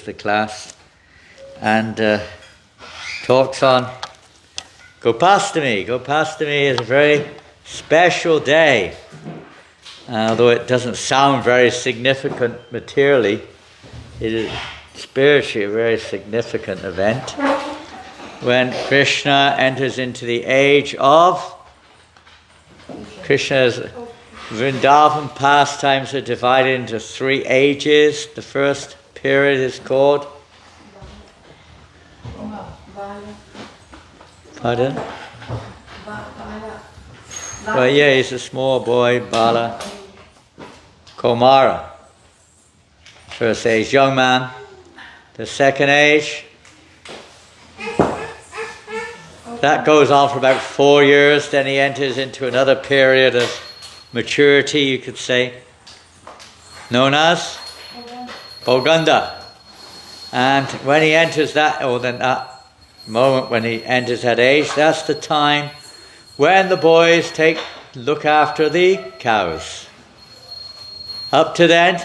the class, and talks on Gopastami. Gopastami is a very special day, although it doesn't sound very significant materially. It is spiritually a very significant event when Krishna enters into the age of Krishna's Vrindavan pastimes are divided into 3 ages. The first period is called Pardon? Well, yeah, he's a small boy, Bala. Komara. First age, young man. The second age, that goes on for about 4 years. Then he enters into another period of maturity, you could say, known as Boganda. And when he enters that, then that moment when he enters that age, that's the time when the boys look after the cows. Up to then,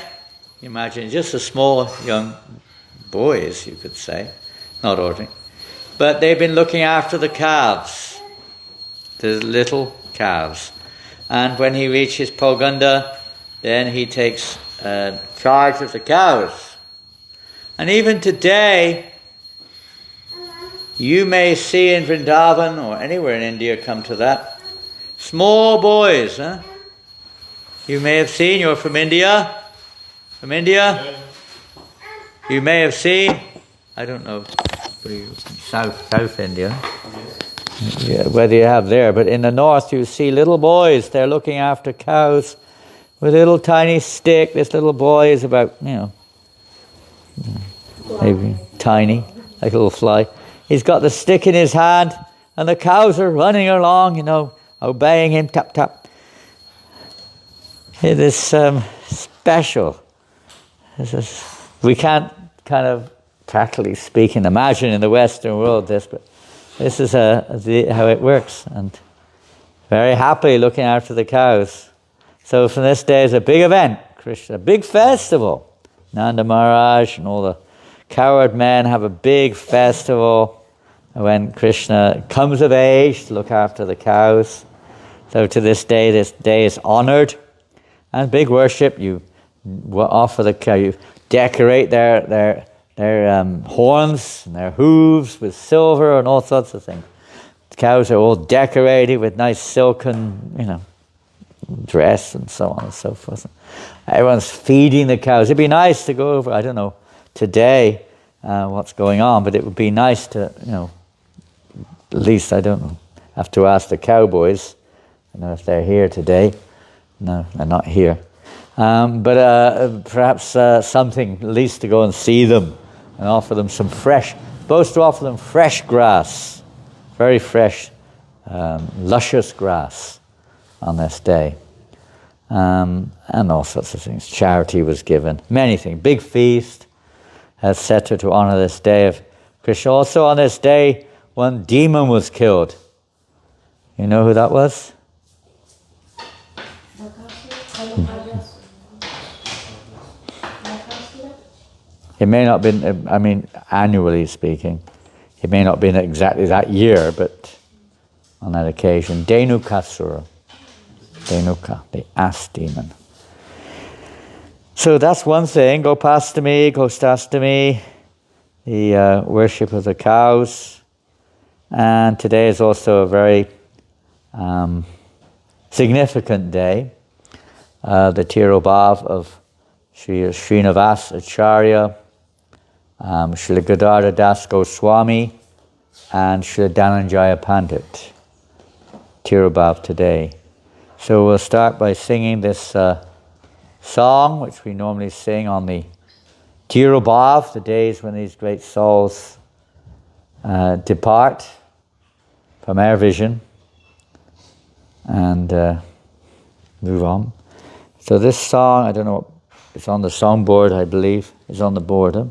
imagine just a small young boys, you could say, not ordinary, but they've been looking after the calves, the little calves. And when he reaches Poganda, then he takes charge of the cows. And even today, you may see in Vrindavan or anywhere in India come to that, small boys, huh? You may have seen, you're from India? From India? You may have seen, I don't know, South India, yeah, whether you have there, but in the north you see little boys, they're looking after cows with a little tiny stick. This little boy is about, maybe tiny, like a little fly. He's got the stick in his hand and the cows are running along, obeying him, tap, tap. It is special. We can't kind of, practically speaking, imagine in the Western world this, but this is how it works. And very happily looking after the cows. So from this day is a big event, Krishna, a big festival. Nanda Maharaj and all the cowherd men have a big festival when Krishna comes of age to look after the cows. So to this day is honored. And big worship, you offer the cow, you decorate their horns and their hooves with silver and all sorts of things. The cows are all decorated with nice silken, dress and so on and so forth. Everyone's feeding the cows. It'd be nice to go over, I don't know, today what's going on, but it would be nice to, at least, I don't know, have to ask the cowboys, if they're here today. No, they're not here. But perhaps something, at least to go and see them and offer them some supposed to offer them fresh grass, very fresh, luscious grass on this day. And all sorts of things. Charity was given, many things, big feast, etc. to honor this day of Krishna. Also on this day, one demon was killed. You know who that was? It may not have been, annually speaking, it may not have been exactly that year, but on that occasion, Dhenukasura, the ass demon. So that's one thing, Gopastami, Gostastami, the worship of the cows. And today is also a very significant day, the Tirobhav of Srinivasa Acharya, Srila Gadadhara Dasa Gosvami, and Srila Dhananjaya Pandit. Tirobhav today. So we'll start by singing this song, which we normally sing on the Tirobhav, the days when these great souls depart from our vision and move on. So this song, I don't know, it's on the songboard, I believe. It's on the board, huh?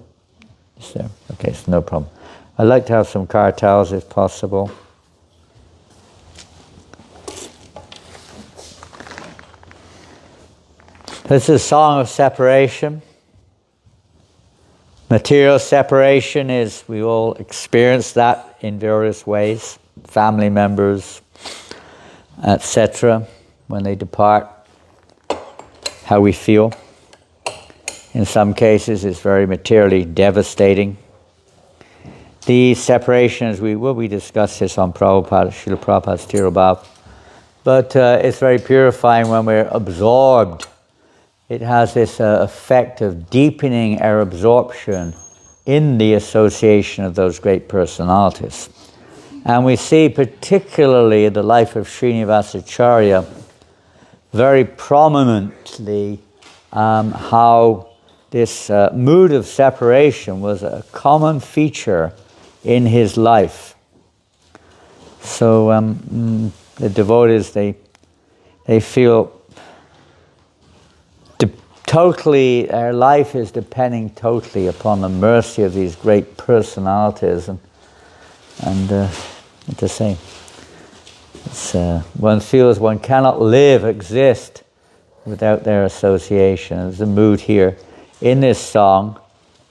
It's there. Okay, so no problem. I'd like to have some kartals if possible. This is a song of separation. Material separation is, we all experience that in various ways. Family members, etc. When they depart, how we feel. In some cases, it's very materially devastating. The separations, we discussed this on Prabhupada, Srila Prabhupada's Tirobhav, but it's very purifying when we're absorbed. It has this effect of deepening our absorption in the association of those great personalities. And we see particularly in the life of Srinivasa Acharya very prominently how this mood of separation was a common feature in his life. So the devotees, they feel totally, our life is depending totally upon the mercy of these great personalities, and the same. One feels one cannot exist without their association. There's a mood here in this song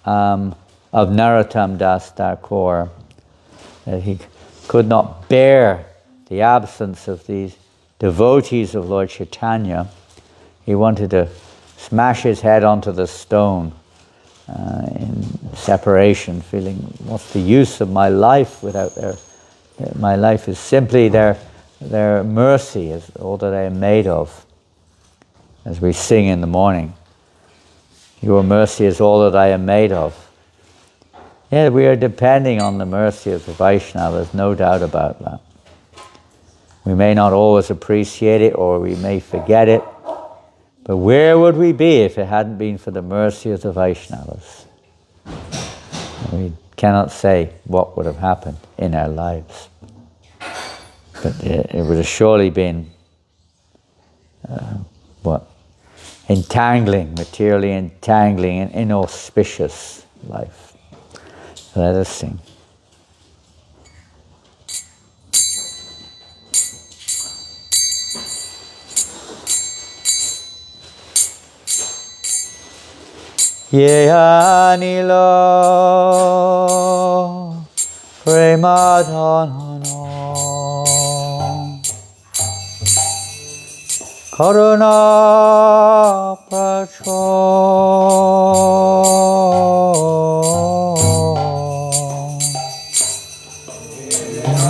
of Narottam Das Thakur, that he could not bear the absence of these devotees of Lord Chaitanya. He wanted to smash his head onto the stone in separation, feeling, what's the use of my life without my life is simply their mercy is all that I am made of. As we sing in the morning, your mercy is all that I am made of. Yeah, we are depending on the mercy of the Vaishnavas, no doubt about that. We may not always appreciate it, or we may forget it, but where would we be if it hadn't been for the mercy of the Vaishnavas? We cannot say what would have happened in our lives. But it would have surely been, materially entangling, an inauspicious life. Let us sing. Ye anilo premadhanano karuna pracho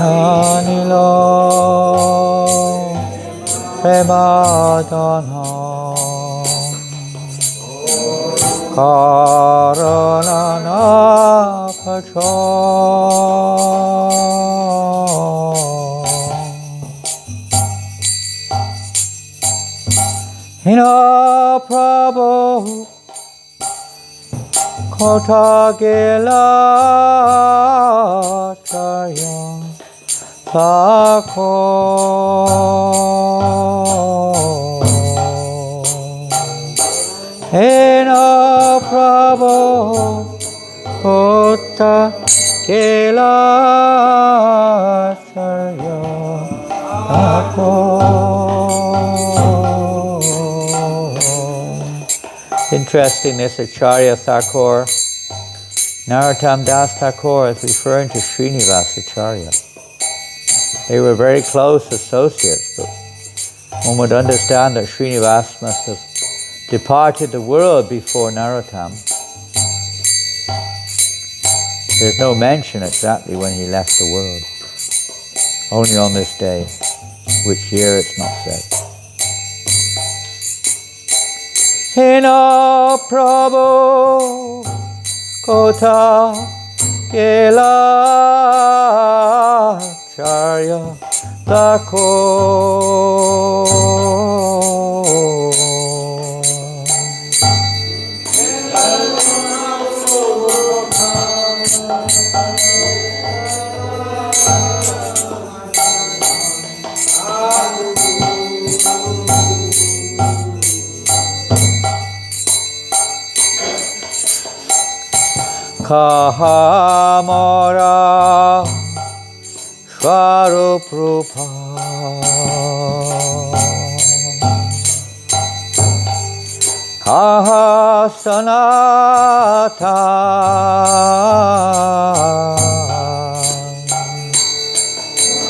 anilo premadhanano karanana pacho hina prabhu kota gila chaya thako hina prabhu kota gila chaya thako. Interesting, this Acharya Thakur, Narottam Das Thakur is referring to Srinivas Acharya. They were very close associates, but one would understand that Srinivas must have departed the world before Narottam. There's no mention exactly when he left the world. Only on this day, which year it's not said. Hina Prabhu Kota Gela Charya Thakur. Kahamara Swarup Rupa Kaha sanata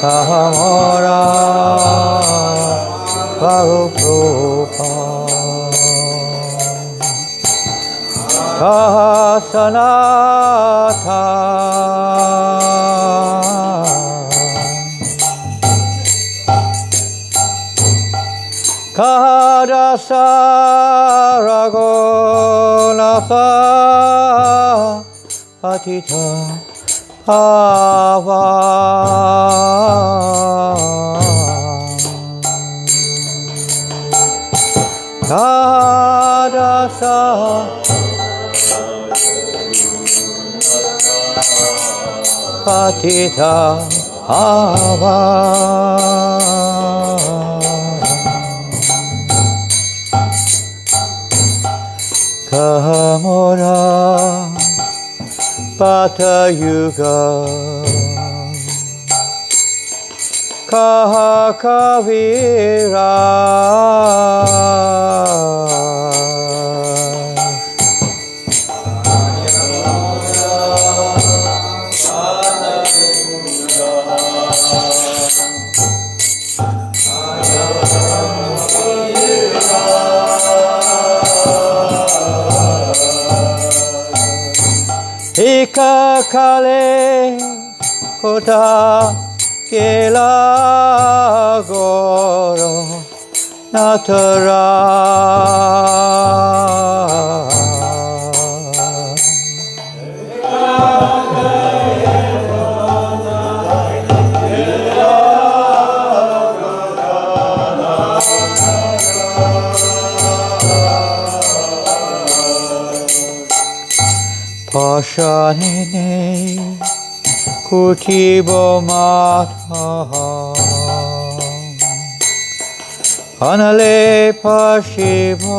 kaha mora parupa kaha sanata Gadadhara Raghunatha Patita Pava Gadadhara Patita Pava Kahamora Pata Yuga Kaha Kavira Ika kale kota kela goro natara Pashanine kutibo mata Anale pashibo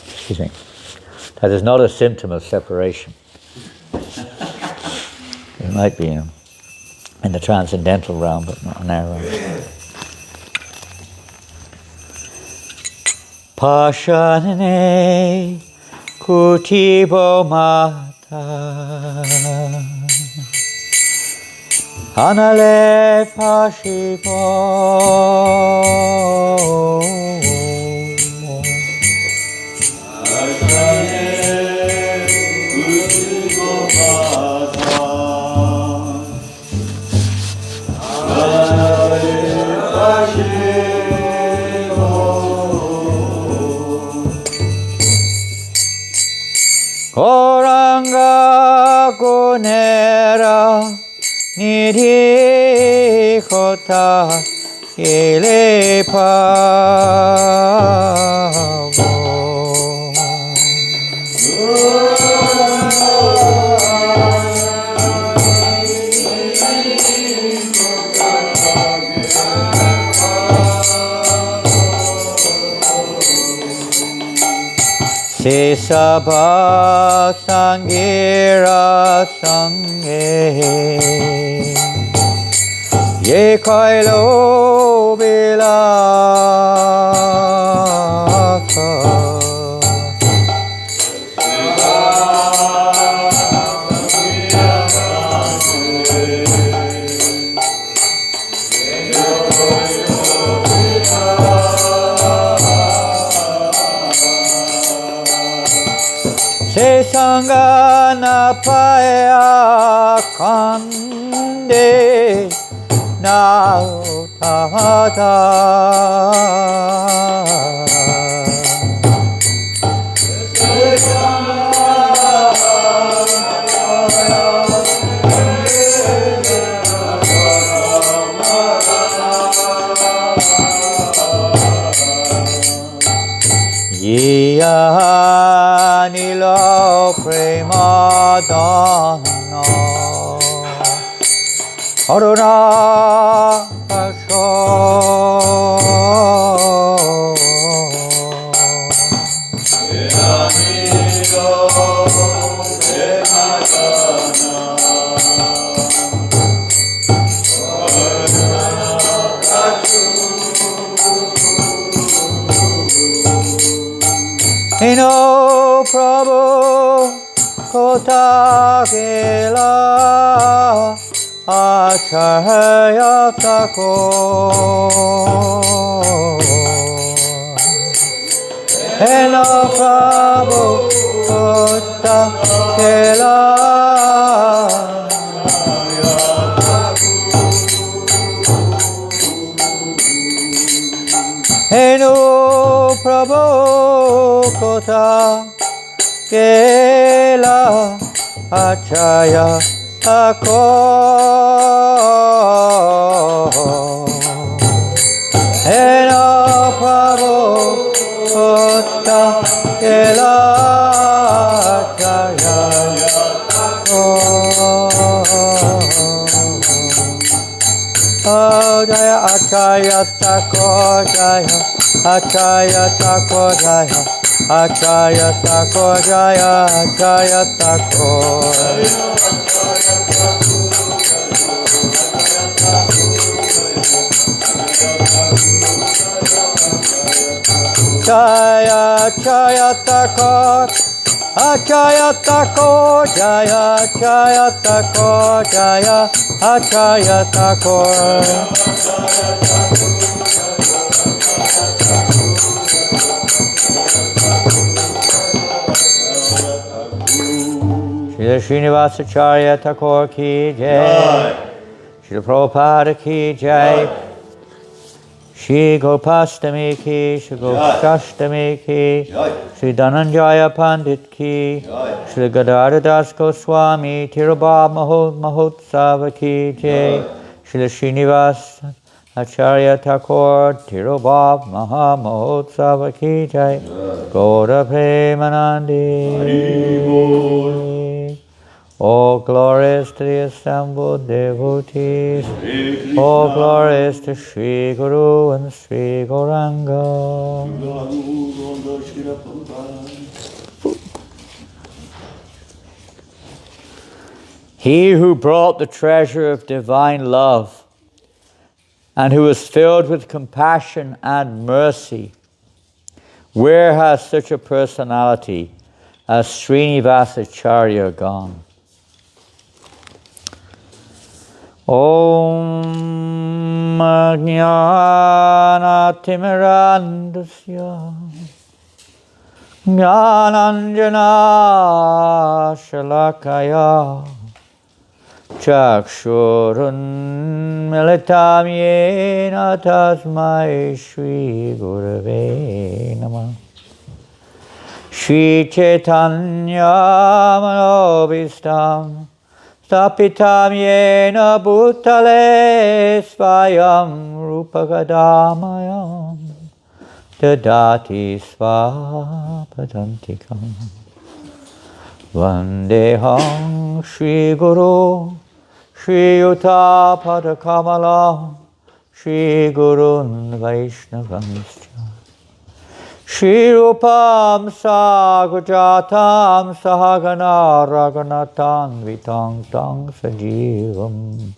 Excuse me. That is not a symptom of separation. It might be in the transcendental realm, but not in our realm. Pashanane kutibo mata Anale pashibo Goranga gunera nidhi kota ele pavo Se sabha sangira sange ye kailo bilaka Angana paya kande na utada. Iya nilo prema dana Aruna asho Iya nilo prema dana Ino Prabhu Kota Gela Acharya Thakur Ino Prabhu Kota Gela Ino Prabhu Kota Gela Acharya Thakur Eno Prabhu Kota Gela Acharya Thakur Jaya Acharya Thakur Jaya Acharya Thakur Jaya Acharya Thakur Jaya Acharya Thakur Jaya Acharya Thakur Acharya Thakur Jaya Acharya Thakur Jaya Acharya Thakur Shri Srinivasa Acharya Thakur ki jai Shri Prabhupada ki jai Shri Gopastami ki Shri Gopastami ki Shri Dhananjaya Pandit ki Shri Gadadhara Dasa Gosvami Tirubhav Mahotsava ki jai Shri Srinivas Acharya Thakur Tirubhav Mahotsava ki jai Gaura Premanandi All glories to the assembled devotees. All glories to Sri Guru and Sri Gauranga. He who brought the treasure of divine love and who was filled with compassion and mercy, where has such a personality as Srinivasa Acharya gone? Om Jnana-timirandasya Jnananjana Shalakaya Chakshurun Militam Yena Tasmai Shri Gurave Namah Shri Chaitanya Manobhistam Stapitam Yena Bhutale Svayam Rupagadamayam Dadati Svapadantikam Vandeham Shri Guru Shri Yuta Padakamalam Shri Gurun Vaishnavamscha Shri Rupam Sagujatam Sahagana Raghunathan Vitang Tang Sajivam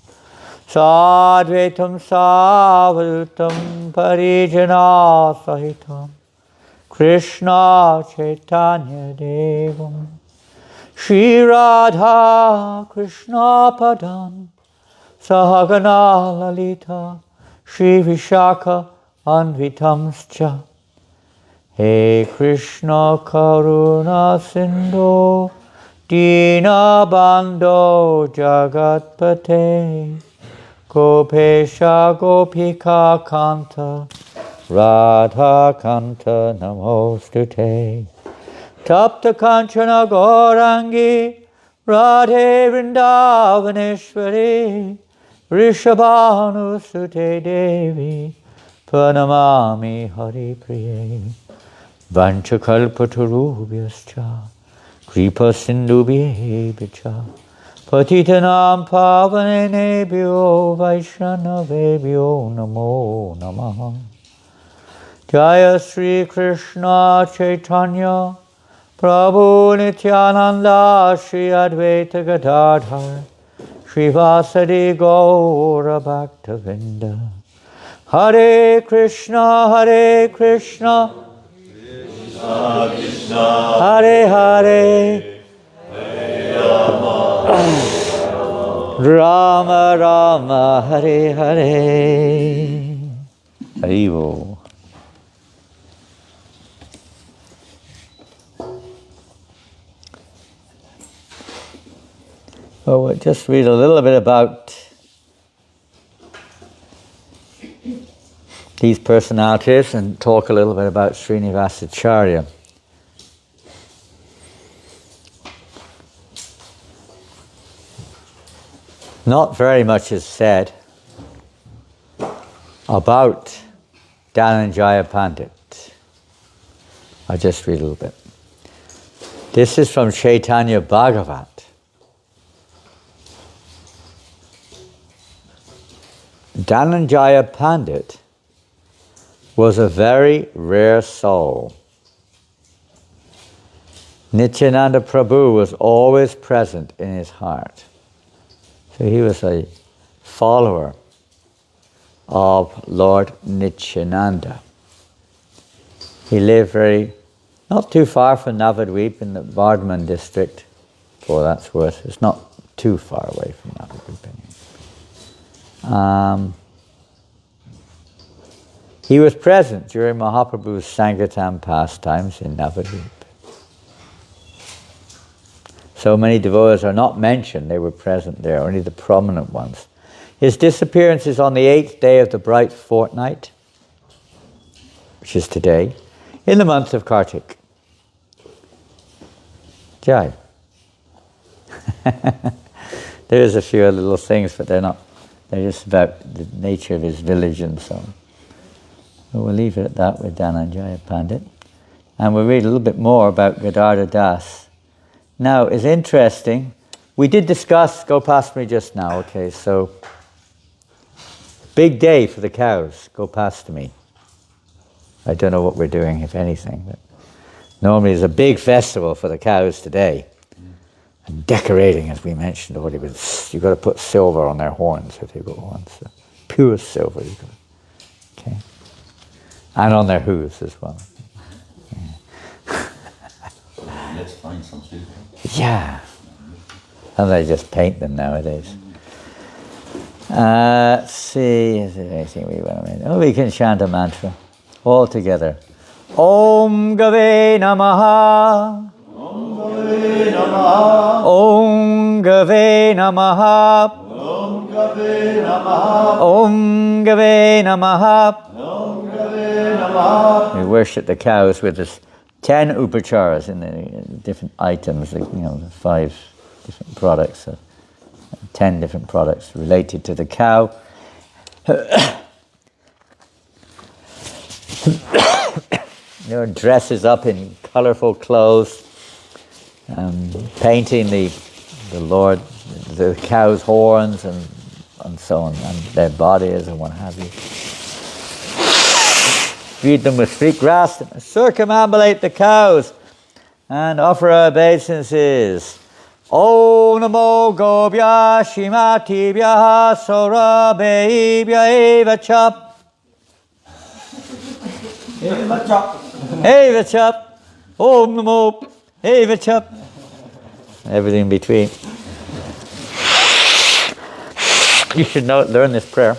Sadvetam Savaltam Parijana Sahitam Krishna Chaitanya Devam Shri Radha Krishna Padam Sahagana Lalita Shri Vishaka Anvitamscha He Krishna Karuna Sindhu Dina Bando Jagatpate, Gopesha Gopika Kanta, Radha Kanta Namostute, Tapta Kanchana Gaurangi, Radhe Vrindavaneshwari, Rishabhanu Sute Devi, Pranamami Hari Priye, Vanchakalpatarubhyascha, Kripa Sindhubhyevacha, Patitanam Pavanenebhyo Vaishnavebhyo Namo Namaha. Jaya Sri Krishna Chaitanya Prabhu Nityananda Shri Advaita Gadadhar Srivasadi Gaura Bhaktavinda. Hare Krishna Hare Krishna Krishna Krishna Hare Hare Rama Rama Hare Hare. Haribo. Well, we'll just read a little bit about these personalities and talk a little bit about Srinivasa Acharya. Not very much is said about Dhananjaya Pandit. I'll just read a little bit. This is from Chaitanya Bhagavat. Dhananjaya Pandit was a very rare soul. Nityananda Prabhu was always present in his heart. So he was a follower of Lord Nityananda. He lived not too far from Navadvip in the Bardhaman district, for that's worth. It's not too far away from Navadvip. He was present during Mahaprabhu's Sankirtan pastimes in Navadvip. So many devotees are not mentioned, they were present there, only the prominent ones. His disappearance is on the 8th day of the bright fortnight, which is today, in the month of Kartik. Jai. There's a few little things, but they're just about the nature of his village and so on. So we'll leave it at that with Dhananjaya Pandit. And we'll read a little bit more about Gadadhara Das. Now, it's interesting, we did discuss Gopastami just now, okay, so big day for the cows, Gopastami. I don't know what we're doing, if anything, but normally there's a big festival for the cows today. And decorating, as we mentioned already, you've got to put silver on their horns if they've got horns. So pure silver, you've got to, okay? And on their hooves as well. Let's find some silver. Yeah. And they just paint them nowadays. Let's see, is there anything we want to read? Oh, we can chant a mantra all together. Om Gave Namaha. Om Gave Namaha. Om Gave Namaha. Om Gave Namaha. Om Gave Namaha. Om Gave Namaha. We worship the cows with this 10 upacharas in the different items, the 5 different products, 10 different products related to the cow. Your dresses up in colorful clothes, painting the Lord, the cow's horns and so on, and their bodies and what have you. Feed them with sweet grass, circumambulate the cows, and offer obeisances. Om Namo Gobhya Shimatibhya Saurabhebhya Eva Chap. Eva Chap. Om Namo Eva Chap. Everything in between. You should learn this prayer.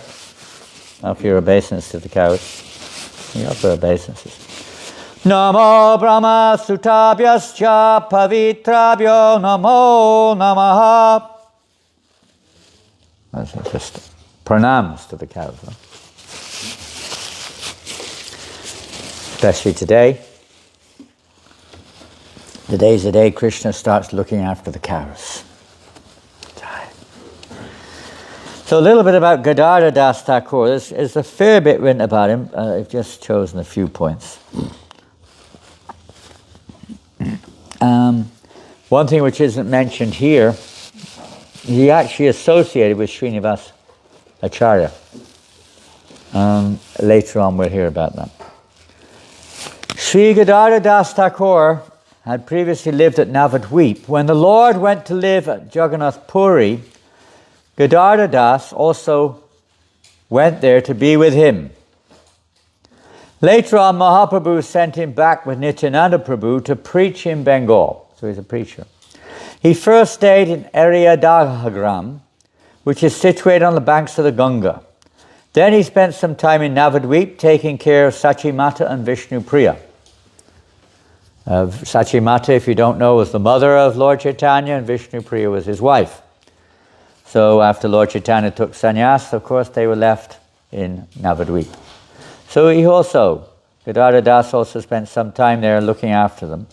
Offer your obeisance to the cows. You offer obeisances. Namo Brahma Sutabhyascha Pavitrabhyo Namo Namaha. That's just pranams to the cows. Huh? Especially today. Today's the day Krishna starts looking after the cows. So a little bit about Gadadhara Dasa Thakur. There's a fair bit written about him. I've just chosen a few points. One thing which isn't mentioned here, he actually associated with Srinivas Acharya. Later on we'll hear about that. Sri Gadadhara Dasa Thakur had previously lived at Navadvip. When the Lord went to live at Jagannath Puri, Gadadhara Das also went there to be with him. Later on, Mahaprabhu sent him back with Nityananda Prabhu to preach in Bengal. So he's a preacher. He first stayed in Ariadahagram, which is situated on the banks of the Ganga. Then he spent some time in Navadvip taking care of Sachimata and Vishnu Priya. Sachimata, if you don't know, was the mother of Lord Chaitanya, and Vishnu Priya was his wife. So after Lord Chaitanya took sannyas, of course, they were left in Navadvip. So he also, Gadadhara Das also spent some time there looking after them.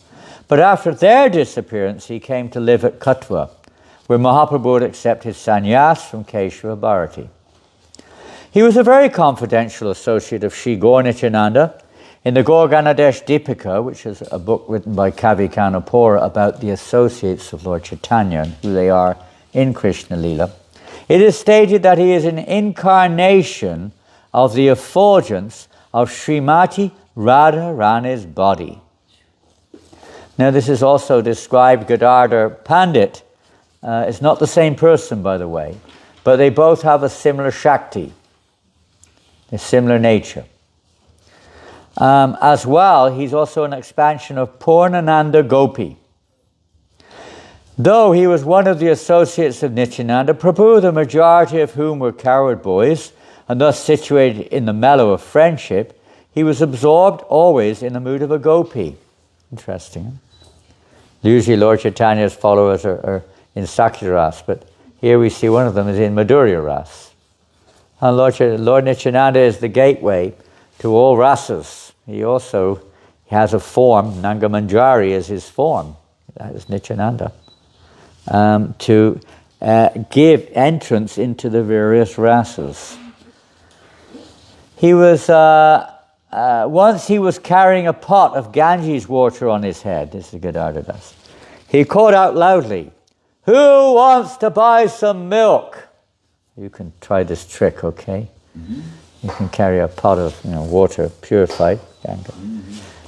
But after their disappearance, he came to live at Katwa, where Mahaprabhu would accept his sannyas from Keshava Bharati. He was a very confidential associate of Sri Gaur Nityananda. In the Gaur Ganadesh Deepika, which is a book written by Kavi Kanapura about the associates of Lord Chaitanya and who they are in Krishna Lila, it is stated that he is an incarnation of the effulgence of Srimati Radha Rani's body. Now this is also described, Gadadhar Pandit. It's not the same person, by the way, but they both have a similar Shakti, a similar nature. As well, he's also an expansion of Purnananda Gopi. Though he was one of the associates of Nityananda Prabhu, the majority of whom were cowherd boys, and thus situated in the mellow of friendship, he was absorbed always in the mood of a gopi. Interesting. Usually Lord Chaitanya's followers are in Sakya Ras, but here we see one of them is in Madhurya Ras. And Lord Nityananda is the gateway to all rasas. He also has a form, Nangamanjari is his form, that is Nityananda, to give entrance into the various rasas. He was, once he was carrying a pot of Ganges water on his head, this is Gadadhar Das. He called out loudly, "Who wants to buy some milk?" You can try this trick, okay? Mm-hmm. You can carry a pot of water, purified. Mm-hmm.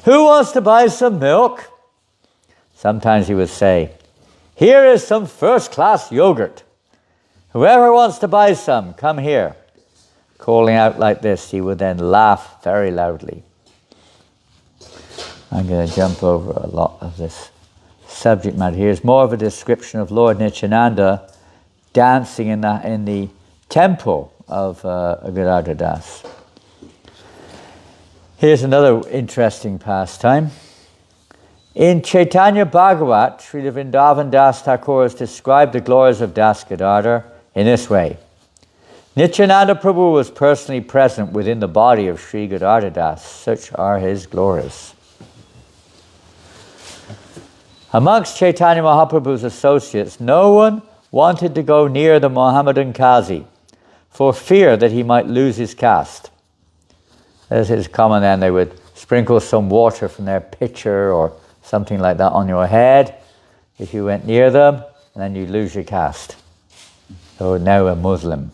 Who wants to buy some milk? Sometimes he would say, "Here is some first-class yogurt. Whoever wants to buy some, come here." Calling out like this, he would then laugh very loudly. I'm going to jump over a lot of this subject matter. Here's more of a description of Lord Nityananda dancing in the temple of Gadadhar Das. Here's another interesting pastime. In Chaitanya Bhagavat, Srila Vrindavan Das Thakur has described the glories of Das Gadadhar in this way. Nityananda Prabhu was personally present within the body of Sri Gadadhar Das. Such are his glories. Amongst Chaitanya Mahaprabhu's associates, no one wanted to go near the Mohammedan Qazi for fear that he might lose his caste. As is common then, they would sprinkle some water from their pitcher or something like that on your head if you went near them, and then you lose your caste. So now a Muslim.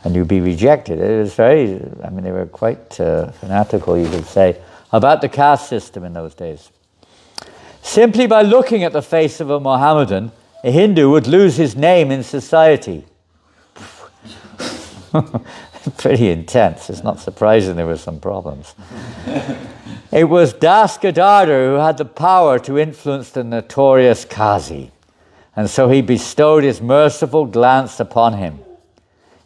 And you'd be rejected. It was they were quite fanatical, you could say, about the caste system in those days. Simply by looking at the face of a Mohammedan, a Hindu would lose his name in society. Pretty intense. It's not surprising there were some problems. It was Das Gadadhar who had the power to influence the notorious Qazi, and so he bestowed his merciful glance upon him.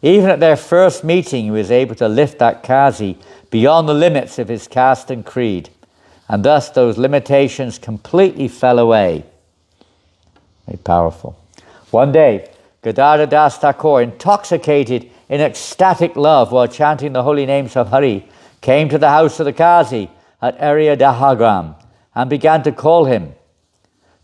Even at their first meeting, he was able to lift that Kazi beyond the limits of his caste and creed, and thus those limitations completely fell away. Very powerful. One day, Gadadhara Das Thakur, intoxicated in ecstatic love while chanting the holy names of Hari, came to the house of the Kazi at Area Dahagram and began to call him.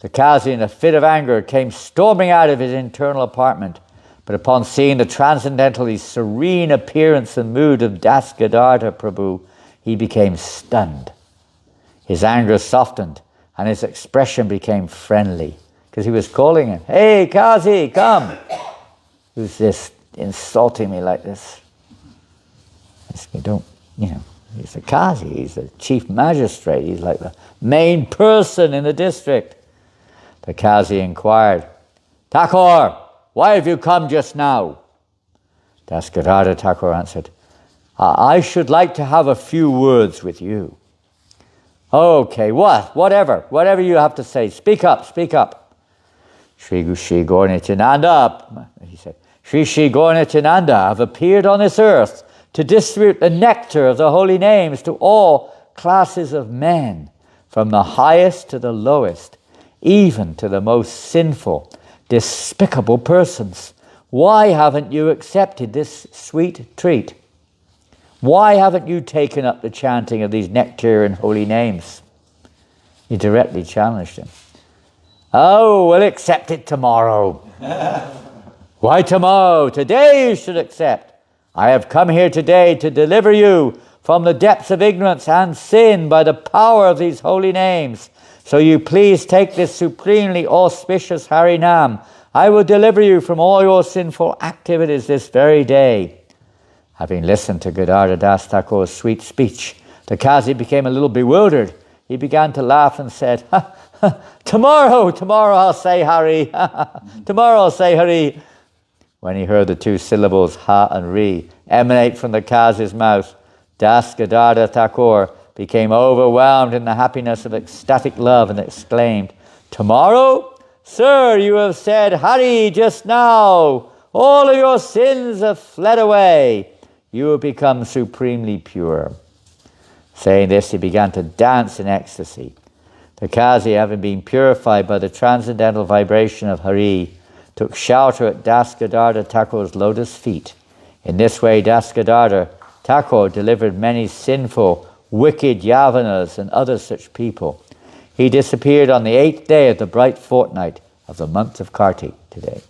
The Kazi, in a fit of anger, came storming out of his internal apartment, but upon seeing the transcendentally serene appearance and mood of Das Gadadhar Prabhu, he became stunned. His anger softened and his expression became friendly, because he was calling him, "Hey, Kazi, come!" Who's this insulting me like this? He's a Kazi, he's the chief magistrate, he's like the main person in the district. The Kazi inquired, "Thakur, why have you come just now?" Das Gadadhar Thakur answered, "I should like to have a few words with you." "Okay, whatever you have to say, speak up. Sri Gaur Nityananda, he said, Sri Gaur Nityananda have appeared on this earth to distribute the nectar of the holy names to all classes of men, from the highest to the lowest, even to the most sinful, despicable persons. Why haven't you accepted this sweet treat? Why haven't you taken up the chanting of these nectar and holy names?" He directly challenged him. "Oh, we'll accept it tomorrow." "Why tomorrow? Today you should accept. I have come here today to deliver you from the depths of ignorance and sin by the power of these holy names. So you please take this supremely auspicious Harinam. I will deliver you from all your sinful activities this very day." Having listened to Gadadhara Das Thakur's sweet speech, the Kazi became a little bewildered. He began to laugh and said, Tomorrow I'll say Hari. Tomorrow I'll say Hari." When he heard the two syllables Ha and Ri emanate from the Kazi's mouth, Das Gadadhar Thakur became overwhelmed in the happiness of ecstatic love and exclaimed, "Tomorrow? Sir, you have said Hari just now. All of your sins have fled away. You have become supremely pure." Saying this, he began to dance in ecstasy. The Kazi, having been purified by the transcendental vibration of Hari, took shelter at Das Gadadhar Thakur's lotus feet. In this way, Das Gadadhar Thakur delivered many sinful, wicked Yavanas and other such people. He disappeared on the 8th day of the bright fortnight of the month of Kartik today.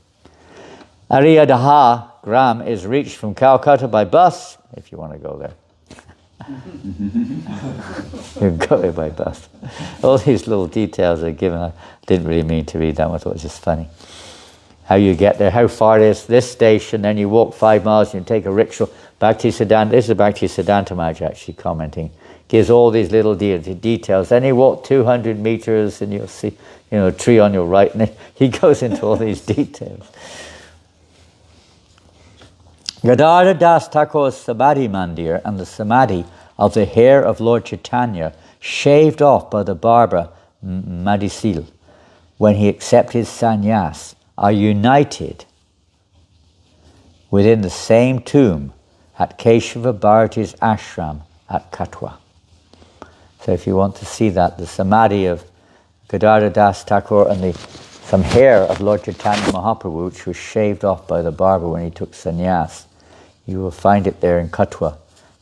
Area Dahagram is reached from Calcutta by bus, if you want to go there. You can go there by bus. All these little details are given. I didn't really mean to read them. I thought it was just funny. How you get there, how far it is, this station, then you walk 5 miles and you take a rickshaw. Bhakti Siddhanta, this is Bhakti Siddhanta Maharaj actually commenting. Gives all these little details. Then you walk 200 meters and you'll see, a tree on your right. And then he goes into all these details. Gadadhara Das Thakur's Samadhi Mandir and the Samadhi of the hair of Lord Chaitanya, shaved off by the barber Madhisil when he accepted sannyas, are united within the same tomb at Keshava Bharati's ashram at Katwa. So if you want to see that, the Samadhi of Gadadhara Das Thakur and some hair of Lord Chaitanya Mahaprabhu, which was shaved off by the barber when he took sannyas, you will find it there in Katwa,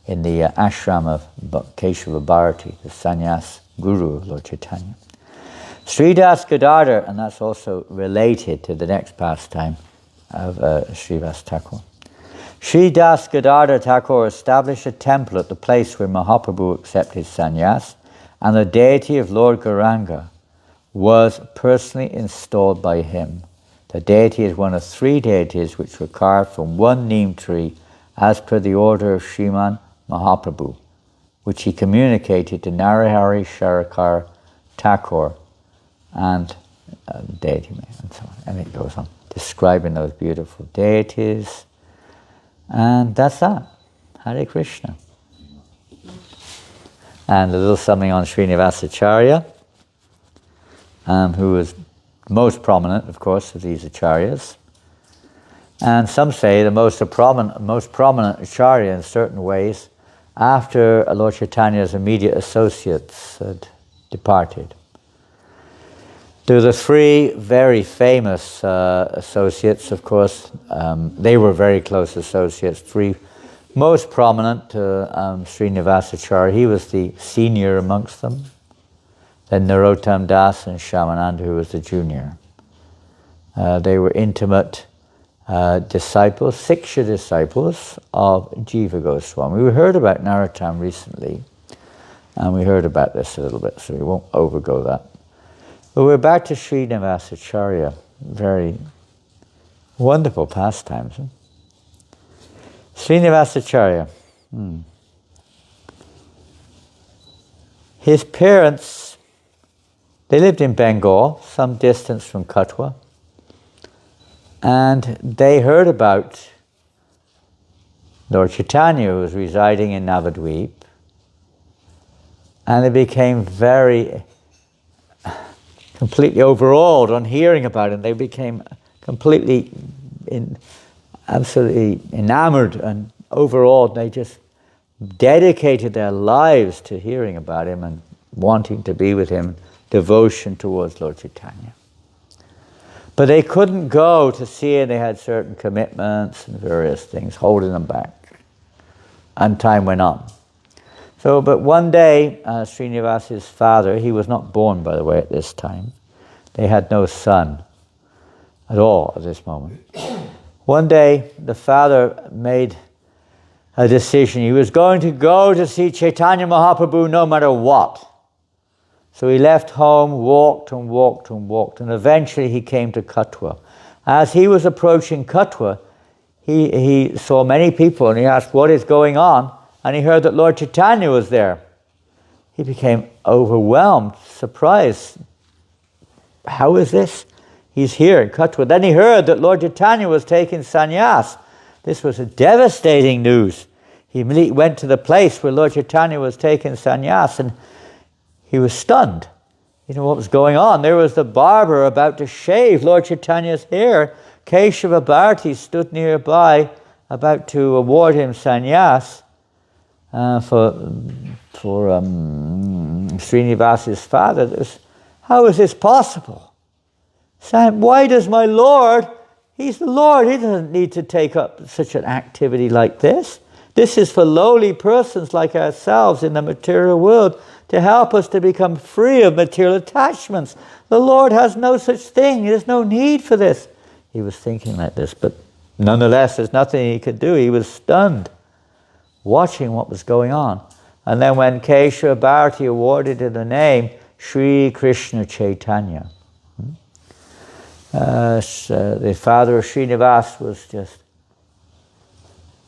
in the ashram of Keshava Bharati, the sannyas guru of Lord Chaitanya. Sri Das Gadadhar, and that's also related to the next pastime of Srinivas Thakur. Sri Das Gadadhar Thakur established a temple at the place where Mahaprabhu accepted sannyas, and the deity of Lord Gauranga was personally installed by him. The deity is one of 3 deities which were carved from one neem tree as per the order of Sriman Mahaprabhu, which he communicated to Narahari Sharakar Thakur and deity and so on. And it goes on describing those beautiful deities. And that's that. Hare Krishna. And a little something on Srinivasa Acharya, who was most prominent, of course, of these acharyas. And some say the most prominent Acharya in certain ways after Lord Chaitanya's immediate associates had departed. There were the three very famous associates, of course. They were very close associates. Three most prominent, Srinivasa Acharya, he was the senior amongst them. Then Narottam Das and Shyamananda, who was the junior. They were intimate disciples, Siksha disciples of Jiva Goswami. We heard about Narottam recently, and we heard about this a little bit, so we won't overgo that. But we're back to Srinivasa Acharya. Very wonderful pastimes. Huh? Srinivasa Acharya. His parents, they lived in Bengal, some distance from Katwa, and they heard about Lord Chaitanya, who was residing in Navadvip, and they became completely overawed on hearing about him. They became completely, absolutely enamored and overawed. They just dedicated their lives to hearing about him and wanting to be with him, devotion towards Lord Chaitanya. But they couldn't go to see him. They had certain commitments and various things holding them back. And time went on. So, but one day, Srinivasa's father, he was not born, by the way, at this time. They had no son at all at this moment. One day, the father made a decision. He was going to go to see Chaitanya Mahaprabhu no matter what. So he left home, walked and walked and walked, and eventually he came to Katwa. As he was approaching Katwa, he saw many people, and he asked, what is going on? And he heard that Lord Chaitanya was there. He became overwhelmed, surprised. How is this? He's here in Katwa. Then he heard that Lord Chaitanya was taking sannyas. This was a devastating news. He immediately went to the place where Lord Chaitanya was taking sannyas, and he was stunned. You know what was going on? There was the barber about to shave Lord Chaitanya's hair. Keshava Bharati stood nearby, about to award him sannyas. For Srinivasa's father. How is this possible? Sam, why does my Lord, he's the Lord, he doesn't need to take up such an activity like this. This is for lowly persons like ourselves in the material world to help us to become free of material attachments. The Lord has no such thing. There's no need for this. He was thinking like this, but nonetheless, there's nothing he could do. He was stunned, watching what was going on. And then when Keshava Bharati awarded him the name Sri Krishna Chaitanya, the father of Srinivas was just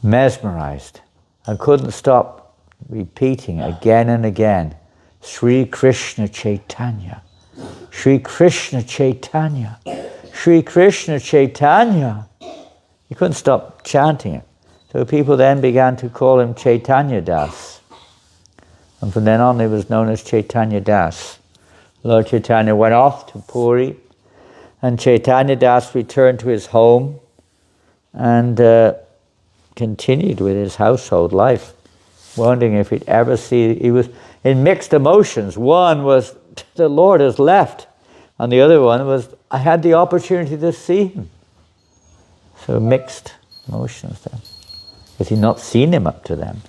mesmerized and couldn't stop repeating again and again, Sri Krishna Chaitanya, Sri Krishna Chaitanya, Sri Krishna Chaitanya. He couldn't stop chanting it. So people then began to call him Chaitanya Das. And from then on he was known as Chaitanya Das. Lord Chaitanya went off to Puri, and Chaitanya Das returned to his home and continued with his household life, wondering if he'd ever see. He was in mixed emotions. One was, the Lord has left, and the other one was, I had the opportunity to see him. So mixed emotions then, because he'd not seen him up to then.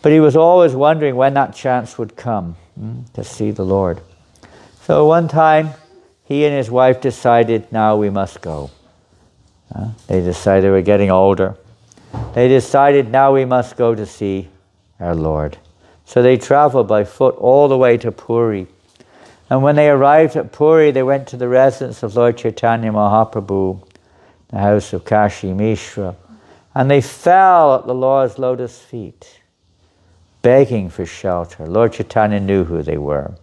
But he was always wondering when that chance would come to see the Lord. So one time, he and his wife decided, now we must go. They decided, they were getting older. They decided, now we must go to see our Lord. So they traveled by foot all the way to Puri. And when they arrived at Puri, they went to the residence of Lord Chaitanya Mahaprabhu, the house of Kashi Mishra, and they fell at the Lord's lotus feet, begging for shelter. Lord Chaitanya knew who they were,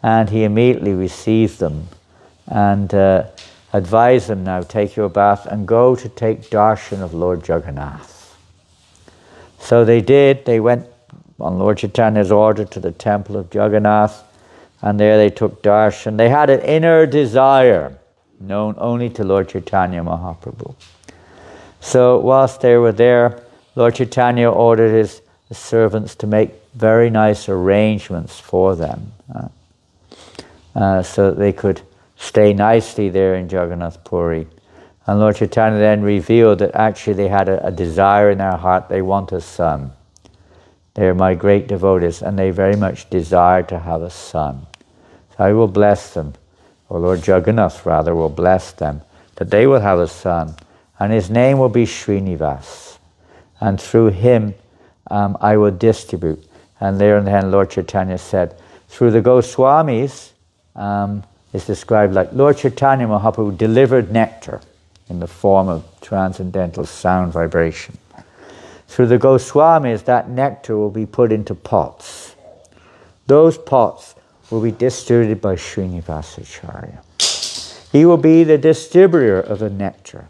and he immediately received them and advised them, now take your bath and go to take darshan of Lord Jagannath. So they did. They went on Lord Chaitanya's order to the temple of Jagannath, and there they took darshan. They had an inner desire known only to Lord Chaitanya Mahaprabhu. So whilst they were there, Lord Chaitanya ordered his servants to make very nice arrangements for them, so that they could stay nicely there in Jagannath Puri. And Lord Chaitanya then revealed that actually they had a desire in their heart, they want a son. They're my great devotees, and they very much desire to have a son. So I will bless them, or Lord Jagannath rather will bless them, that they will have a son, and his name will be Srinivas. And through him I will distribute. And there and then Lord Chaitanya said, through the Goswamis, it's described like Lord Chaitanya Mahaprabhu delivered nectar in the form of transcendental sound vibration. Through the Goswamis, that nectar will be put into pots. Those pots will be distributed by Srinivasa Acharya. He will be the distributor of the nectar.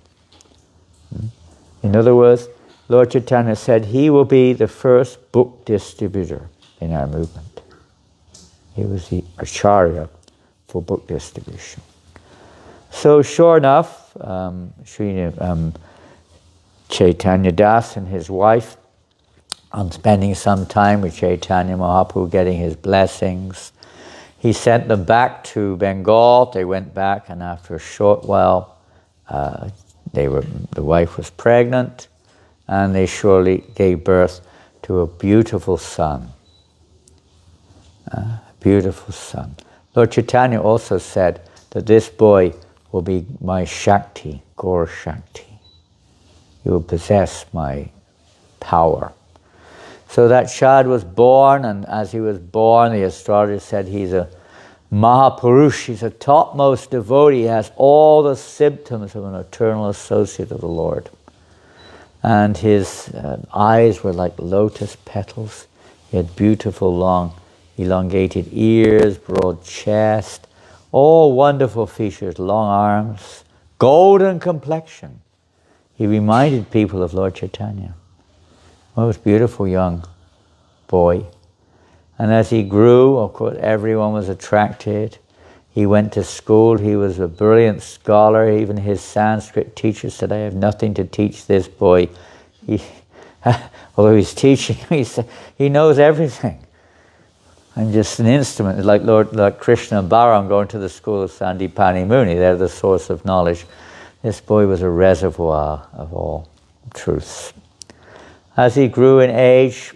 In other words, Lord Chaitanya said he will be the first book distributor in our movement. He was the Acharya for book distribution. So sure enough, Chaitanya Das and his wife, on spending some time with Chaitanya Mahaprabhu, getting his blessings, he sent them back to Bengal. They went back, and after a short while, the wife was pregnant, and they surely gave birth to a beautiful son. Beautiful son. Lord Chaitanya also said that this boy will be my Shakti, Gaur Shakti. He will possess my power. So that child was born, and as he was born, the astrologer said he's a Mahapurush, he's a topmost devotee, he has all the symptoms of an eternal associate of the Lord. And his eyes were like lotus petals. He had beautiful, long, elongated ears, broad chest, all wonderful features, long arms, golden complexion. He reminded people of Lord Chaitanya. Most beautiful young boy. And as he grew, of course, everyone was attracted. He went to school. He was a brilliant scholar. Even his Sanskrit teacher said, I have nothing to teach this boy. Although he's teaching, he knows everything. I'm just an instrument. Like Krishna and Balaram going to the school of Sandipani Muni. They're the source of knowledge. This boy was a reservoir of all truths. As he grew in age,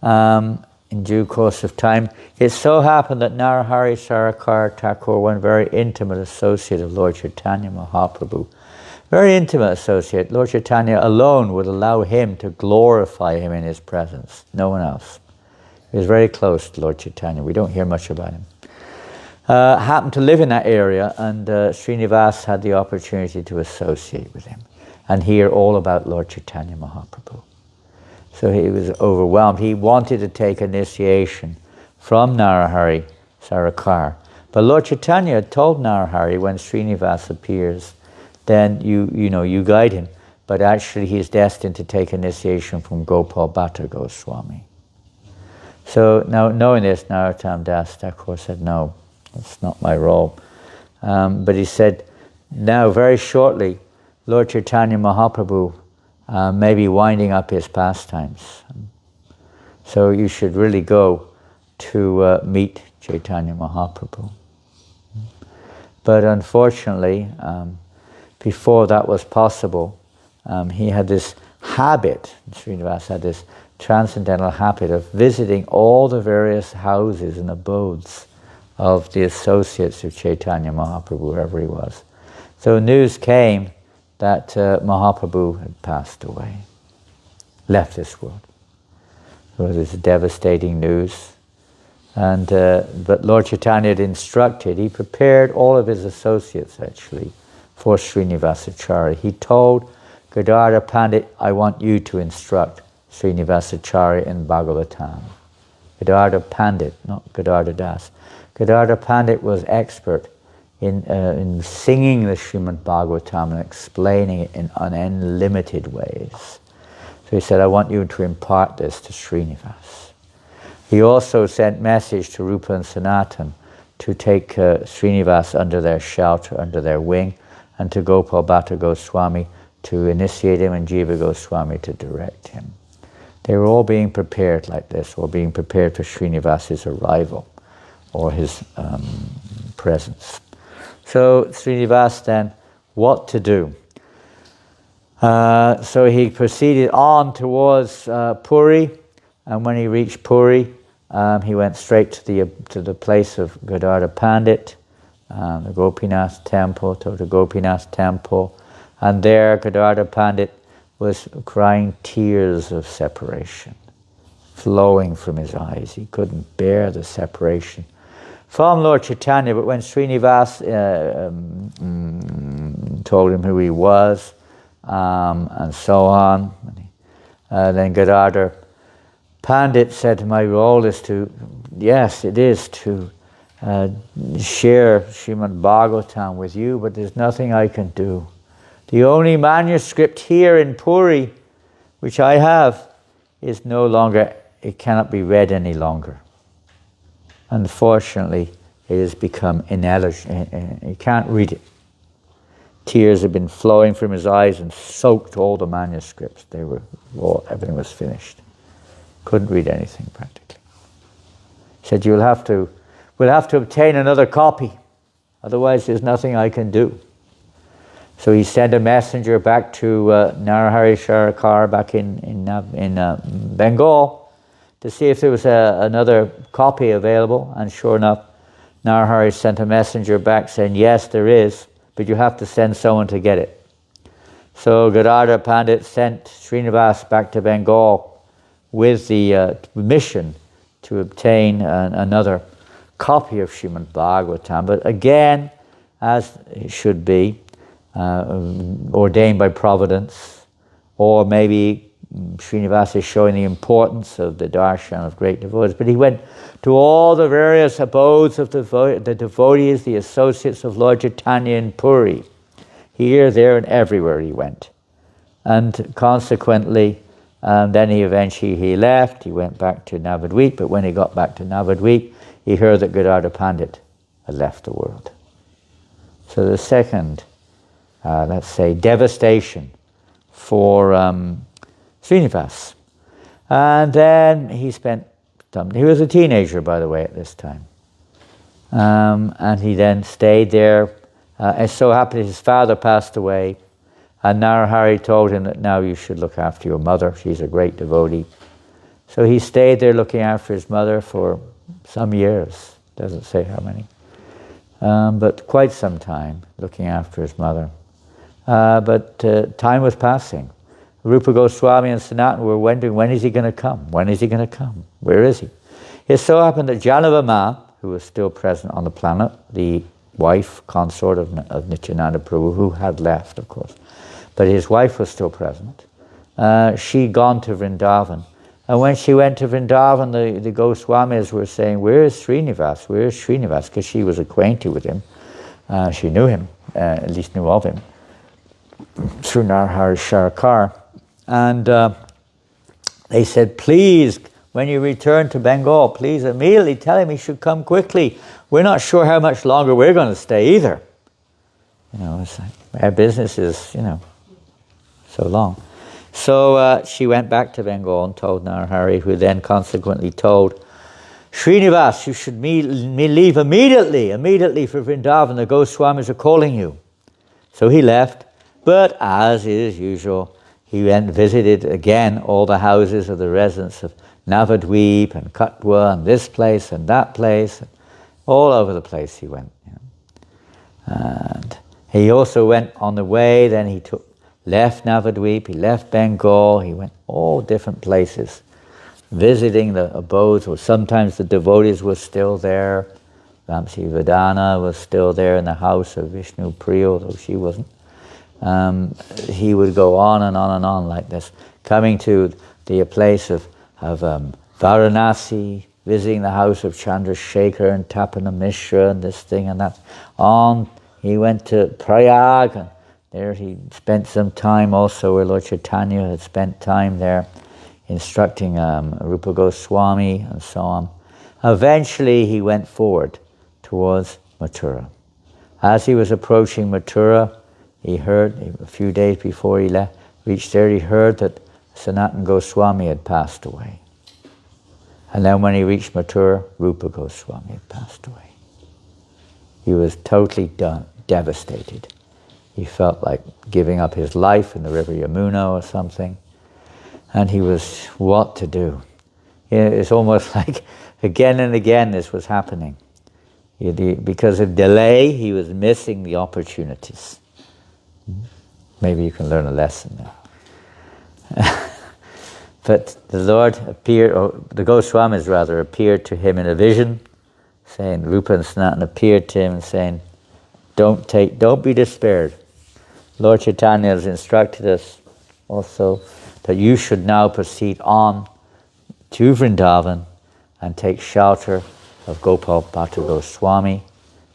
in due course of time, it so happened that Narahari Sarakar Thakur, one very intimate associate of Lord Chaitanya Mahaprabhu, very intimate associate, Lord Chaitanya alone would allow him to glorify him in his presence, no one else. He was very close to Lord Chaitanya. We don't hear much about him. Happened to live in that area, and Srinivas had the opportunity to associate with him and hear all about Lord Chaitanya Mahaprabhu. So he was overwhelmed. He wanted to take initiation from Narahari Sarakar. But Lord Chaitanya had told Narahari, when Srinivas appears, then you guide him. But actually he is destined to take initiation from Gopal Bhatta Goswami. So now, knowing this, Narottam Das Thakur said, no, that's not my role. But he said, now very shortly, Lord Chaitanya Mahaprabhu may be winding up his pastimes. So you should really go to meet Chaitanya Mahaprabhu. But unfortunately, before that was possible, he had this habit, Srinivas had this transcendental habit of visiting all the various houses and abodes of the associates of Chaitanya Mahaprabhu, wherever he was. So news came that Mahaprabhu had passed away, left this world. It was this devastating news. And but Lord Chaitanya had instructed, he prepared all of his associates actually for Srinivasa Acharya. He told Gadadhara Pandit, I want you to instruct Srinivasa Acharya in Bhagavatam. Gadadhara Pandit, not Gadadhara Das. Gadadhara Pandit was expert in singing the Srimad Bhagavatam and explaining it in unlimited ways. So he said, I want you to impart this to Srinivas. He also sent message to Rupa and Sanatan to take Srinivas under their shelter, under their wing, and to Gopal Bhatta Goswami to initiate him and Jiva Goswami to direct him. They were all being prepared like this, or being prepared for Srinivasa's arrival or his presence. So Srinivas then, what to do? So he proceeded on towards Puri, and when he reached Puri, he went straight to the place of Gadadhara Pandit, the Gopinath temple, to the Gopinath temple, and there Gadadhara Pandit was crying tears of separation, flowing from his eyes. He couldn't bear the separation from Lord Chaitanya. But when Srinivas told him who he was, and so on, then Gadadhar Pandit said, my role is to share Srimad Bhagavatam with you, but there's nothing I can do. The only manuscript here in Puri, which I have, is no longer, it cannot be read any longer. Unfortunately, it has become ineligible. You can't read it. Tears had been flowing from his eyes and soaked all the manuscripts. Everything was finished. Couldn't read anything practically. He said, we'll have to obtain another copy. Otherwise, there's nothing I can do. So he sent a messenger back to Narahari Sharakar back in Bengal to see if there was another copy available. And sure enough, Narahari sent a messenger back saying, yes, there is, but you have to send someone to get it. So Gadadhar Pandit sent Srinivas back to Bengal with the mission to obtain another copy of Srimad Bhagavatam. But again, as it should be, ordained by Providence, or maybe Srinivasa is showing the importance of the darshan of great devotees. But he went to all the various abodes of the devotees, the associates of Lord Chaitanya in Puri. Here, there, and everywhere he went. And consequently, then he eventually left. He went back to Navadvip, but when he got back to Navadvip, he heard that Gadadhar Pandit had left the world. So the second, let's say, devastation for Srinivas. And then he was a teenager, by the way, at this time. And he then stayed there. It so happened his father passed away, and Narahari told him that now you should look after your mother. She's a great devotee. So he stayed there looking after his mother for some years. Doesn't say how many. But quite some time looking after his mother. But time was passing. Rupa Goswami and Sanatan were wondering, when is he going to come? When is he going to come? Where is he? It so happened that Janavama, who was still present on the planet, the wife, consort of Nityananda Prabhu, who had left, of course, but his wife was still present. She'd gone to Vrindavan. And when she went to Vrindavan, the Goswamis were saying, where is Srinivas? Where is Srinivas? Because she was acquainted with him. She knew him, at least knew of him, through Narahari Sharakar. And they said, please, when you return to Bengal, please immediately tell him he should come quickly. We're not sure how much longer we're going to stay either. It's like, our business is, so long. So she went back to Bengal and told Narahari, who then consequently told Srinivas, you should leave immediately for Vrindavan. The Goswamis are calling you. So he left, but as is usual, he went and visited again all the houses of the residents of Navadvip and Katwa and this place and that place. All over the place he went. And he also went on the way, then he left Navadvip, he left Bengal, he went all different places, visiting the abodes, or sometimes the devotees were still there. Vamsi Vedana was still there in the house of Vishnu Priya, although she wasn't. He would go on and on and on like this, coming to the place of Varanasi, visiting the house of Chandrasekhar and Tapana Mishra and this thing and that. On, he went to Prayag, and there he spent some time also where Lord Chaitanya had spent time there, instructing Rupa Goswami and so on. Eventually he went forward towards Mathura. As he was approaching Mathura, he heard, a few days before he reached there, he heard that Sanatana Goswami had passed away. And then when he reached Mathura, Rupa Goswami had passed away. He was totally devastated. He felt like giving up his life in the river Yamuna or something. And he was, what to do? It's almost like again and again this was happening. Because of delay, he was missing the opportunities. Maybe you can learn a lesson now. But the Lord appeared, or the Goswamis rather, appeared to him in a vision, saying, Rupa and Sanatana appeared to him and saying, don't be despaired. Lord Chaitanya has instructed us also that you should now proceed on to Vrindavan and take shelter of Gopal Bhatta Goswami.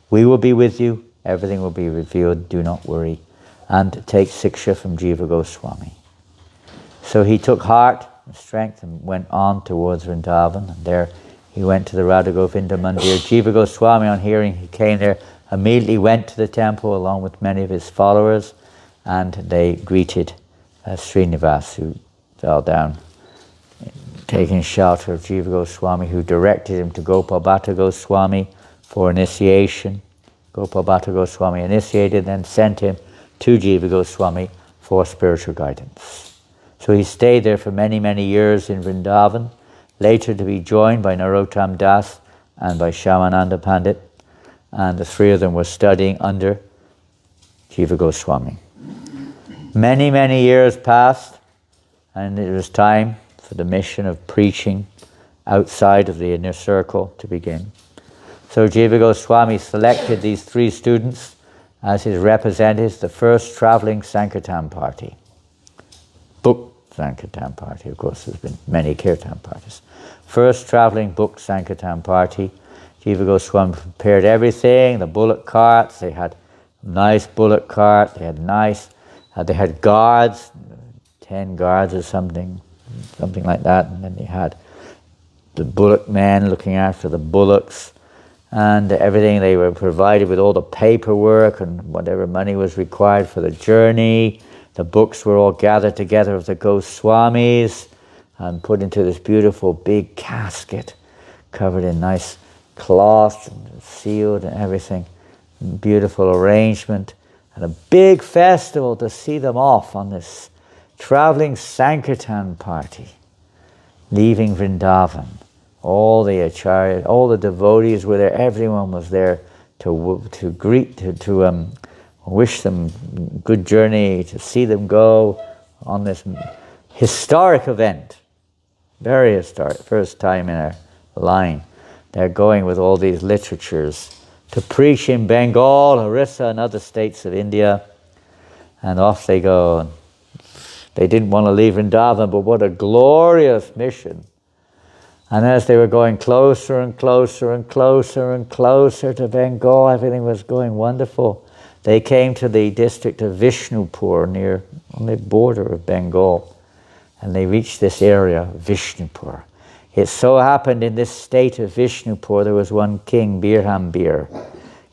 We will be with you, everything will be revealed, do not worry, and take Siksha from Jiva Goswami. So he took heart and strength and went on towards Vrindavan, and there he went to the Radha Govinda Mandir. Jiva Goswami, on hearing he came there, immediately went to the temple along with many of his followers, and they greeted Srinivas, who fell down, taking shelter of Jiva Goswami, who directed him to Gopal Bhatta Goswami for initiation. Gopal Bhatta Goswami initiated, then sent him to Jiva Goswami for spiritual guidance. So he stayed there for many, many years in Vrindavan, later to be joined by Narottam Das and by Shyamananda Pandit, and the three of them were studying under Jiva Goswami. Many, many years passed, and it was time for the mission of preaching outside of the inner circle to begin. So Jiva Goswami selected these three students as his representatives, the first traveling Sankirtan party. Book Sankirtan party, of course there's been many Kirtan parties. First traveling book Sankirtan party. Jiva Goswami prepared everything, the bullock carts, they had a nice bullock cart, they had guards, 10 guards or something like that, and then they had the bullock men looking after the bullocks, and everything. They were provided with all the paperwork and whatever money was required for the journey. The books were all gathered together of the Goswamis and put into this beautiful big casket covered in nice cloth and sealed and everything. Beautiful arrangement, and a big festival to see them off on this traveling Sankirtan party, leaving Vrindavan. All the Acharyas, all the devotees were there. Everyone was there to greet, to wish them good journey, to see them go on this historic event. Very historic, first time in our line. They're going with all these literatures to preach in Bengal, Orissa, and other states of India. And off they go. They didn't want to leave Vrindavan, but what a glorious mission. And as they were going closer and closer and closer and closer to Bengal, everything was going wonderful. They came to the district of Vishnupur, near on the border of Bengal. And they reached this area, Vishnupur. It so happened in this state of Vishnupur, there was one king, Birhambir.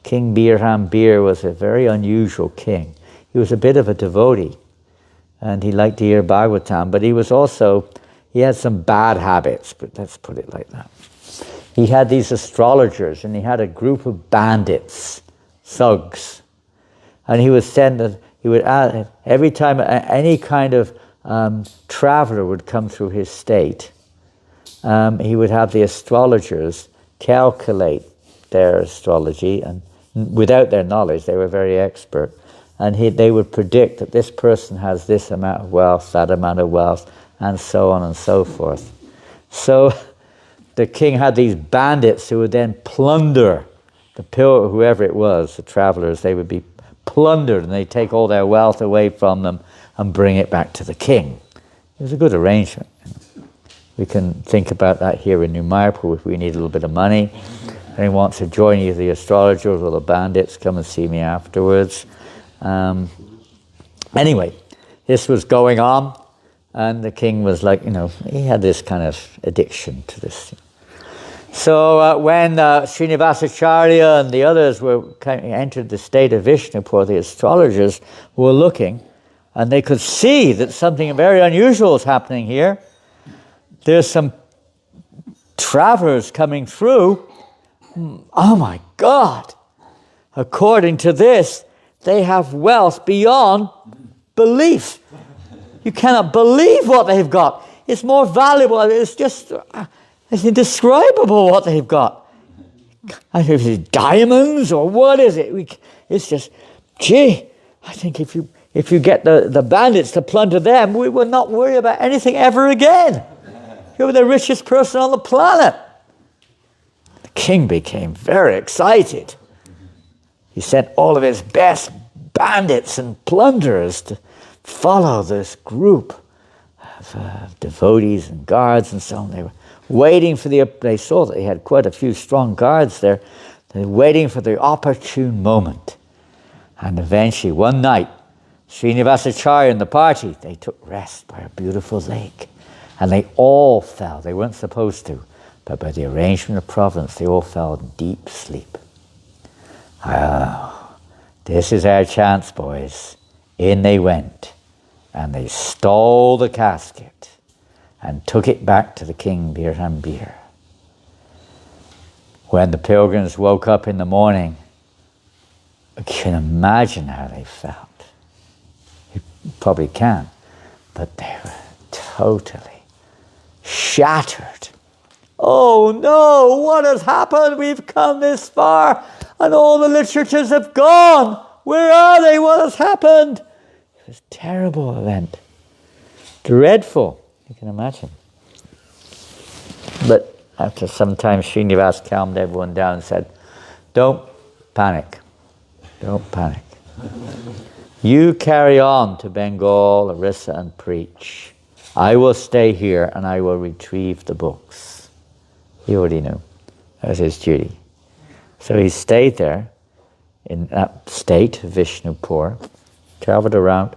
King Birhambir was a very unusual king. He was a bit of a devotee, and he liked to hear Bhagavatam, but he had some bad habits, but let's put it like that. He had these astrologers, and he had a group of bandits, thugs, and he would every time any kind of traveler would come through his state, he would have the astrologers calculate their astrology, and without their knowledge, they were very expert, and they would predict that this person has this amount of wealth, that amount of wealth, and so on and so forth. So the king had these bandits who would then plunder whoever it was, the travelers. They would be plundered, and they'd take all their wealth away from them and bring it back to the king. It was a good arrangement. We can think about that here in New Mayapur if we need a little bit of money. Anyone wants to join either the astrologers or the bandits, come and see me afterwards. Anyway, this was going on, and the king was like, he had this kind of addiction to this. So when Srinivasa Acharya and the others entered the state of Vishnupur, the astrologers were looking, and they could see that something very unusual is happening here. There's some travelers coming through. Oh my God! According to this, they have wealth beyond belief. You cannot believe what they've got. It's more valuable. It's just... it's indescribable what they've got. I don't know if it's diamonds or what is it. It's just, gee, I think if you get the bandits to plunder them, we will not worry about anything ever again. You're the richest person on the planet. The king became very excited. He sent all of his best bandits and plunderers to follow this group of devotees and guards and so on. They were waiting for they saw that they had quite a few strong guards there. They were waiting for the opportune moment. And eventually, one night, Srinivasa Acharya and the party, they took rest by a beautiful lake. And they all fell. They weren't supposed to. But by the arrangement of Providence, they all fell in deep sleep. Oh, this is our chance, boys. In they went. And they stole the casket and took it back to the king Birhambir. When the pilgrims woke up in the morning, you can imagine how they felt. You probably can, but they were totally shattered. Oh no, what has happened? We've come this far and all the literatures have gone. Where are they? What has happened? It was a terrible event. Dreadful. You can imagine. But after some time, Srinivas calmed everyone down and said, don't panic. Don't panic. You carry on to Bengal, Orissa, and preach. I will stay here and I will retrieve the books. He already knew. That was his duty. So he stayed there in that state, Vishnupur, traveled around.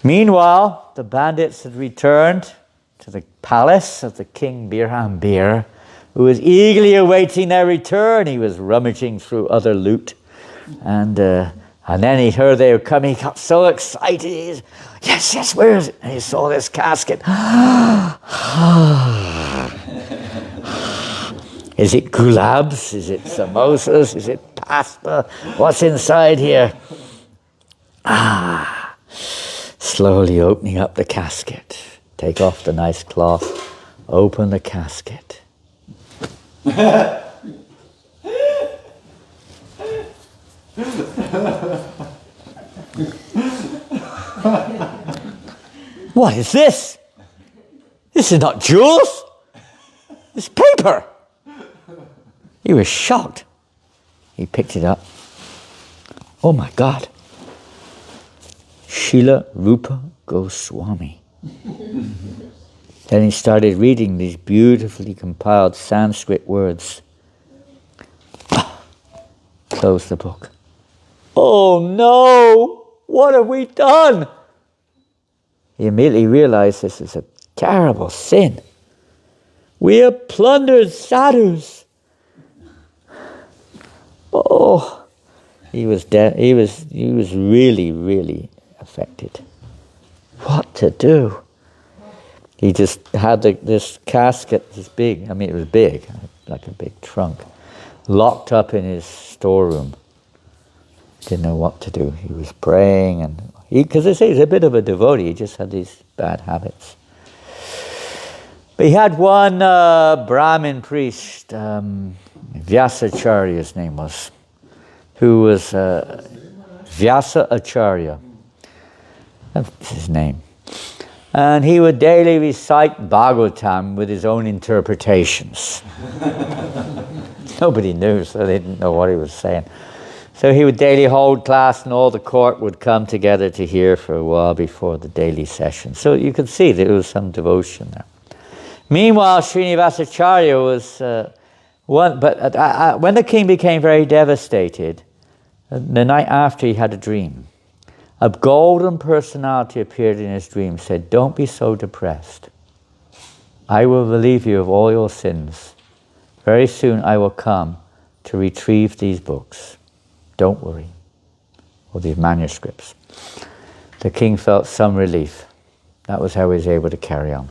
Meanwhile, the bandits had returned to the palace of the king Birhambir, who was eagerly awaiting their return. He was rummaging through other loot. And then he heard they were coming. He got so excited. He's, yes, where is it? And he saw this casket. Is it gulabs? Is it samosas? Is it pasta? What's inside here? Slowly opening up the casket. Take off the nice cloth. Open the casket. What is this? This is not jewels. It's paper. He was shocked. He picked it up. Oh my God. Srila Rupa Goswami. Then he started reading these beautifully compiled Sanskrit words. Closed the book. Oh no! What have we done? He immediately realized this is a terrible sin. We have plundered sadhus. Oh, he was really, really affected. What to do? He just had this casket, this big, it was big, like a big trunk, locked up in his storeroom. Didn't know what to do. He was praying, and because they say he's a bit of a devotee, he just had these bad habits. But he had one Brahmin priest, Vyasa Acharya, his name was, who was Vyasa Acharya. That's his name. And he would daily recite Bhagavatam with his own interpretations. Nobody knew, so they didn't know what he was saying. So he would daily hold class, and all the court would come together to hear for a while before the daily session. So you could see that there was some devotion there. Meanwhile, Srinivasa Acharya was when the king became very devastated, the night after he had a dream. A golden personality appeared in his dream, said, "Don't be so depressed. I will relieve you of all your sins. Very soon I will come to retrieve these books. Don't worry. Or these manuscripts. The king felt some relief. That was how he was able to carry on.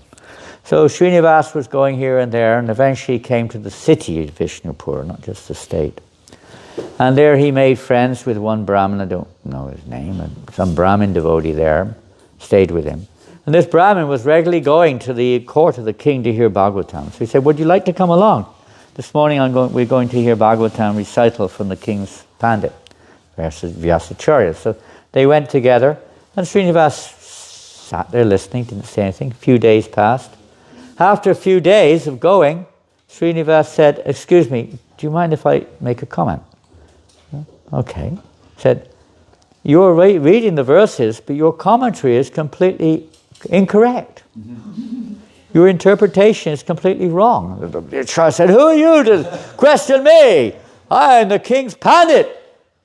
So Srinivas was going here and there, and eventually came to the city of Vishnupur, not just the state. And there he made friends with one Brahmin, I don't know his name, and some Brahmin devotee there, stayed with him. And this Brahmin was regularly going to the court of the king to hear Bhagavatam. So he said, would you like to come along? This morning we're going to hear Bhagavatam recital from the king's Pandit, Srinivasa Acharya. So they went together, and Srinivas sat there listening, didn't say anything. A few days passed. After a few days of going, Srinivas said, excuse me, do you mind if I make a comment? Okay. Said, you're reading the verses, but your commentary is completely incorrect. Your interpretation is completely wrong. The Acharya said, who are you to question me? I am the king's Pandit.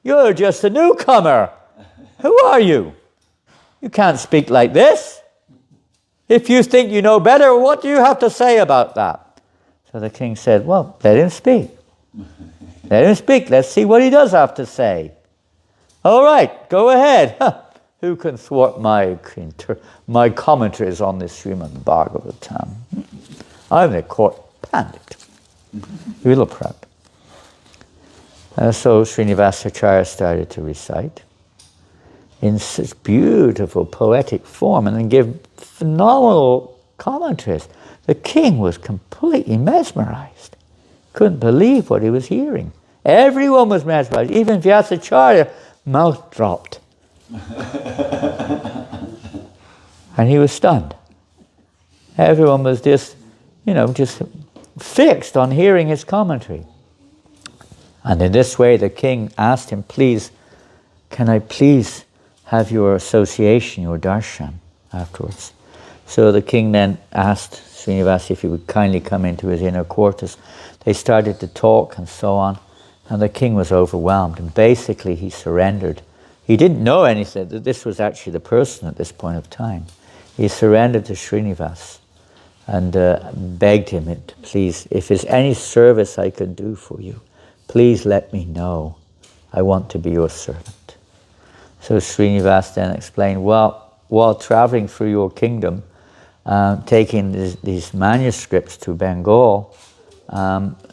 You're just a newcomer. Who are you? You can't speak like this. If you think you know better, what do you have to say about that? So the king said, well, let him speak. Let him speak. Let's see what he does have to say. All right, go ahead. Who can thwart my commentaries on this Srimad Bhagavatam? I'm the court Pandit. Vilaprab. So Srinivasa Acharya started to recite in such beautiful poetic form and then give phenomenal commentaries. The king was completely mesmerized. Couldn't believe what he was hearing. Everyone was mesmerized. Even Vyasacharya, mouth dropped. And he was stunned. Everyone was just fixed on hearing his commentary. And in this way the king asked him, please, can I please have your association, your darshan, afterwards? So the king then asked Srinivas if he would kindly come into his inner quarters. They started to talk and so on, and the king was overwhelmed, and basically he surrendered. He didn't know anything, that this was actually the person at this point of time. He surrendered to Srinivas and begged him, please, if there's any service I can do for you, please let me know. I want to be your servant. So Srinivas then explained, well, while traveling through your kingdom, taking these manuscripts to Bengal,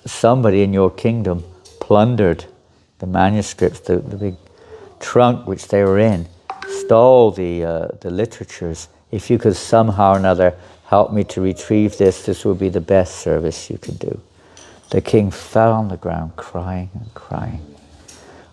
somebody in your kingdom plundered the manuscripts, the big trunk which they were in, stole the literatures. If you could somehow or another help me to retrieve this would be the best service you could do. The king fell on the ground crying and crying.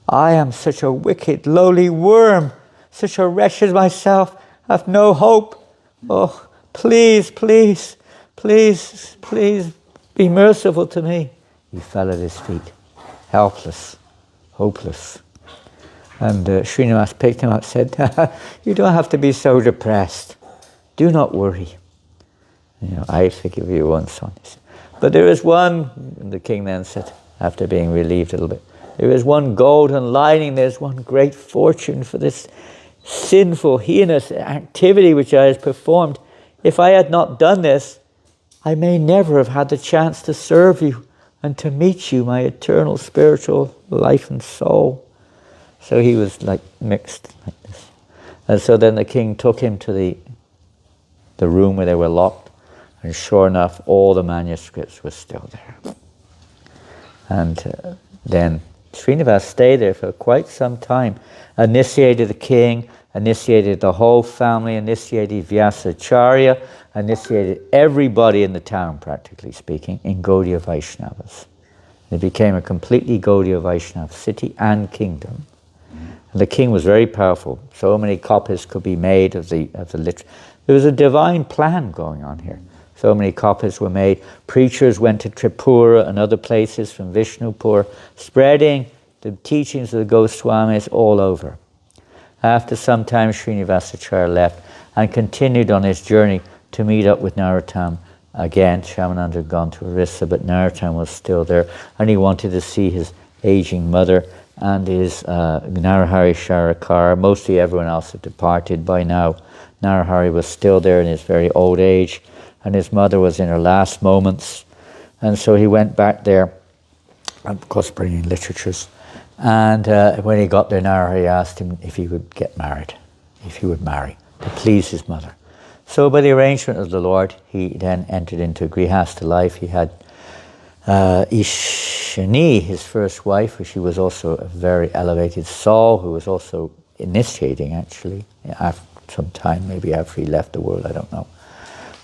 I am such a wicked, lowly worm, such a wretched myself, have no hope. Oh, please, please, please, please be merciful to me. He fell at his feet, helpless, hopeless. And Srinivas picked him up and said, you don't have to be so depressed. Do not worry. I forgive you once on this. But there is one, the king then said, after being relieved a little bit, there is one golden lining, there's one great fortune for this sinful, heinous activity which I have performed. If I had not done this, I may never have had the chance to serve you and to meet you, my eternal spiritual life and soul. So he was like mixed like this. And so then the king took him to the room where they were locked, and sure enough, all the manuscripts were still there. And then Srinivas stayed there for quite some time, initiated the king, initiated the whole family, initiated Vyasacharya, initiated everybody in the town, practically speaking, in Gaudiya Vaishnavas. It became a completely Gaudiya Vaishnava city and kingdom. And the king was very powerful. So many copies could be made of the literature. There was a divine plan going on here. So many copies were made. Preachers went to Tripura and other places from Vishnupur, spreading the teachings of the Goswamis all over. After some time, Srinivasa Acharya left and continued on his journey to meet up with Narottam again. Shyamananda had gone to Orissa, but Narottam was still there, and he wanted to see his aging mother and his Narahari Sharakar. Mostly everyone else had departed by now. Narahari was still there in his very old age, and his mother was in her last moments. And so he went back there, of course bringing literatures. And when he got there, Narahari asked him if he would get married, if he would marry, to please his mother. So by the arrangement of the Lord, he then entered into grihastha life. He had Ishani, his first wife, she was also a very elevated soul, who was also initiating actually, after some time, maybe after he left the world, I don't know.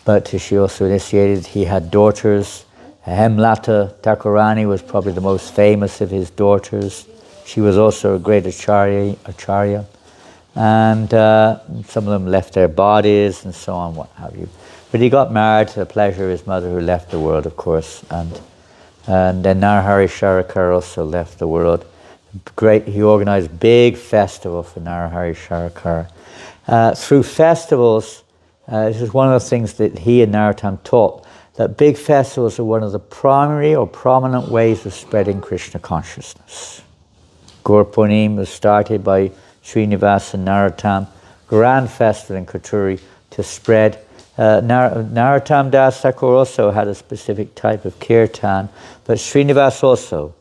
But she also initiated. He had daughters. Hemlata Thakurani was probably the most famous of his daughters. She was also a great Acharya. And some of them left their bodies and so on, what have you. But he got married to the pleasure of his mother, who left the world, of course. And then Narahari Sharakar also left the world. He organized big festival for Narahari Sharakar. Through festivals, this is one of the things that he and Narottam taught, that big festivals are one of the primary or prominent ways of spreading Krishna consciousness. Gaur Punim was started by Srinivas and Narottam, grand festival in Katuri to spread. Narottam Das Thakur also had a specific type of kirtan, but Srinivas also,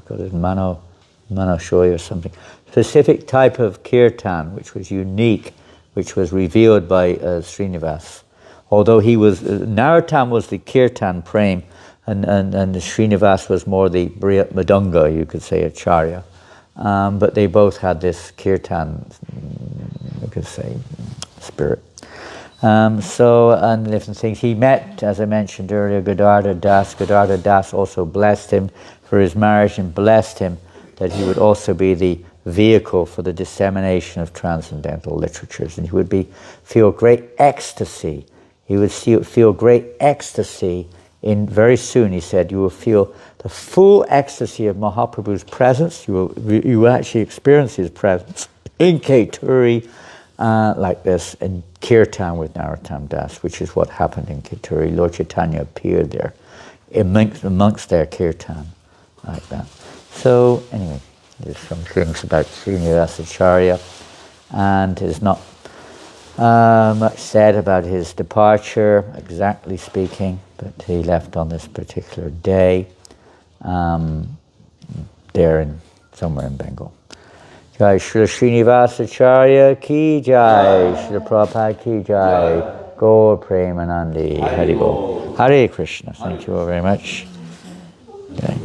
got his Manoshoy or something, specific type of kirtan which was unique, which was revealed by Srinivas. Although Narottam was the kirtan prem, and Srinivas was more the Briyat Madanga, you could say, Acharya. But they both had this kirtan, you could say, spirit. And different things. He met, as I mentioned earlier, Gadadhara Das. Gadadhara Das also blessed him for his marriage and blessed him that he would also be the vehicle for the dissemination of transcendental literatures. And he would feel great ecstasy. He would feel great ecstasy very soon, he said, you will feel the full ecstasy of Mahaprabhu's presence. You will actually experience his presence in Keturi, like this, in Kirtan with Narottam Das, which is what happened in Keturi. Lord Chaitanya appeared there amongst their Kirtan, like that. So, anyway, there's some things about Srinivasa Acharya, and there's not much said about his departure, exactly speaking, but he left on this particular day, somewhere in Bengal. Jai Srila Srinivasa Acharya ki jai, Srila Prabhupada ki jai, Gaur Premanandi, Hari Bol. Hare Krishna, thank you all very much. Okay.